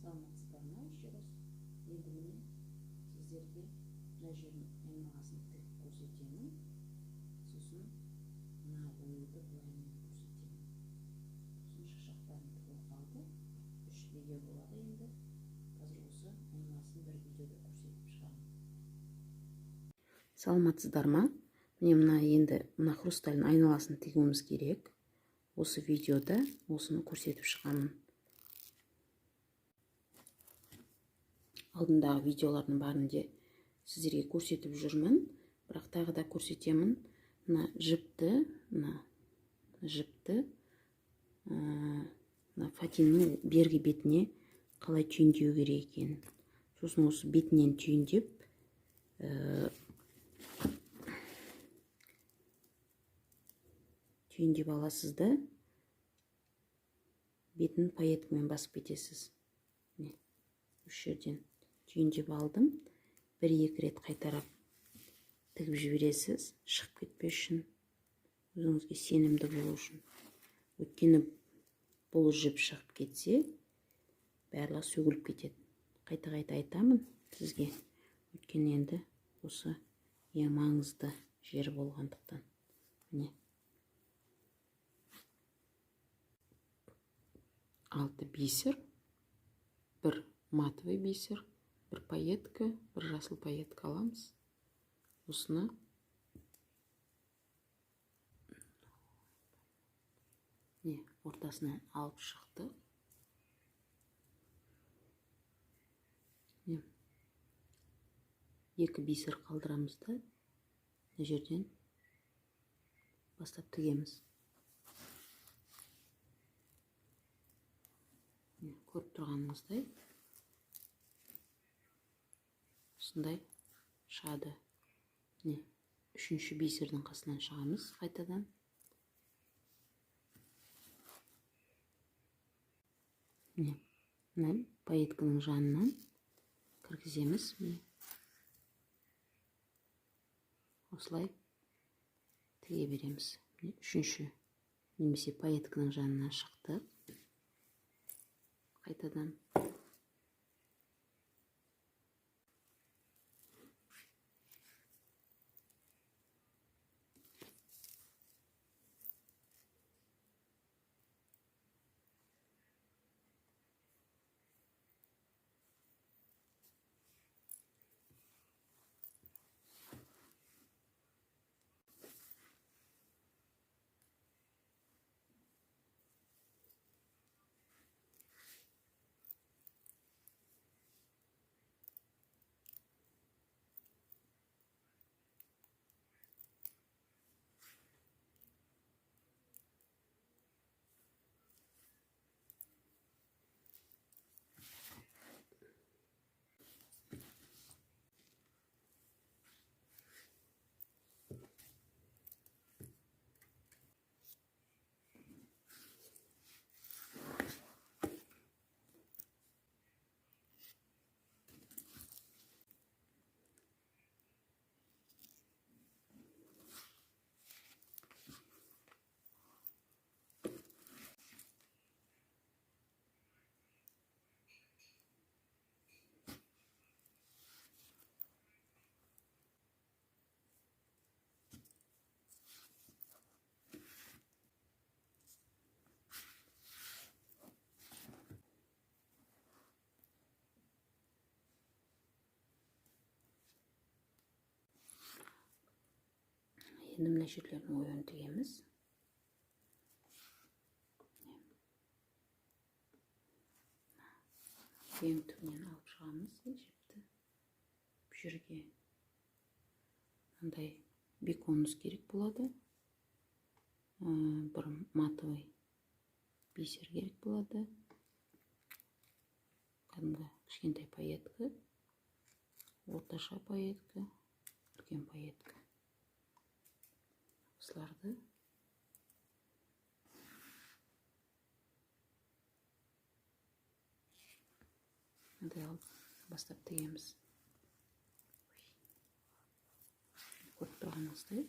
саламатсыздар ма? Еще раз. Енді міне сіздерге мына жердің айналасын тігіп көрсетемін. Сосын мына оюды былаймен көрсетемін. Сосын шашақтарын тігіп қалды. 3 видео болады енді. Қазір осы айналасын бір видеода көрсетіп шығамын. Саламатсыздар ма? Міне мына енді мына хрусталь айналасын тігуіміз керек. Осы видеода осыны көрсетіп шығамын. Алдындағы видеолардың барында сіздерге көрсетіп жүрмін, бірақ тағы да көрсетемін. Мына жіпті, мына фатиннің бергі бетіне қалай түйіндеу керек екенін. Сосын осы бетінен түйіндеп аласыз да, бетін пайеткамен басып кетесіз. Үш жерден түйіндеп алдым. 1-2 рет қайтарап тігіп жібересіз, шығып кетпес үшін, өзіңізге сенімді болу үшін. Өйткені бұл жіп шығып кетсе, барлығы сөгіліп кетеді. Қайта-қайта айтамын сізге. Өйткені енді осы ең маңызды жері болғандықтан. Міне 6 бисер, 1 матовый бисер, 1 пайетка, 1 жасыл пайетка аламыз. Осыны ортасынан алып шықты. 2 бисер қалдырамыз да, мына жерден бастап тігеміз. Көріп тұрғаныңыздай осындай шығады. 3-ші бисердің қасынан шығамыз қайтадан. Мына пайетканың жанынан кіргіземіз. Осылай тіге береміз. 3-ші немесе пайетканың жанынан шықты. Қайтадан енді мына жерлердің оюын тігеміз. Ең түбінен алып шығамыз жіпті. Бұл жерге мынандай беконымыз керек болады. Бір матовый бисер керек болады. Кәдімгі кішкентай пайетка, орташа пайетка, үлкен пайетка. Осыларды бастап тігеміз. Көріп тұрғаныңыздай.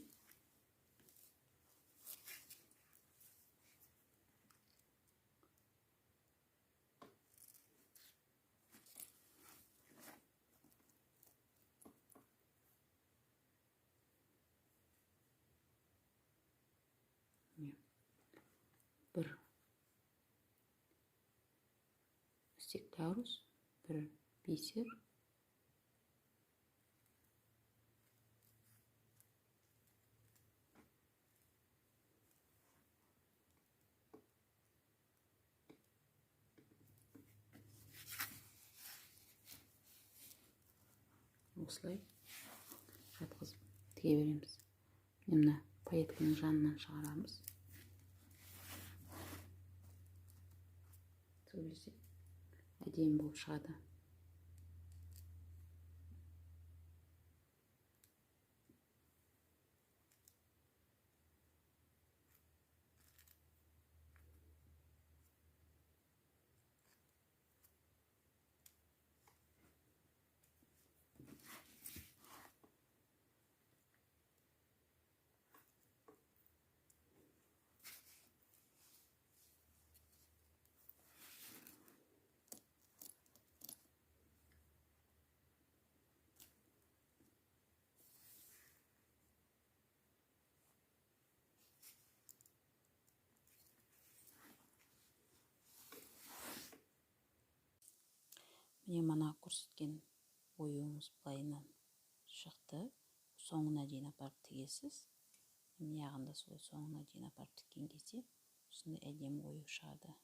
сектарус, бір бисер. Осылай жатқызып тіге береміз. Мына пайетканың жанынан шығарамыз. Сөйлесек әдемі болып шығады. Міне мана көрсеткен оюымыз былайынан шықты. Соңына дейін апарып тігесіз. Міне яғында солай соңына дейін апарып тіккен кезде осындай әдемі ою шығады.